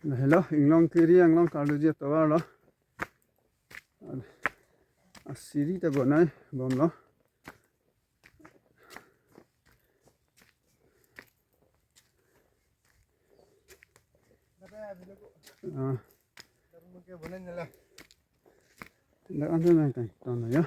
Hello, Inglongkiri Anglong kalau dia atovar lo. Asiri ta bonai bom lo. Tidak ada nanti, tahu ya.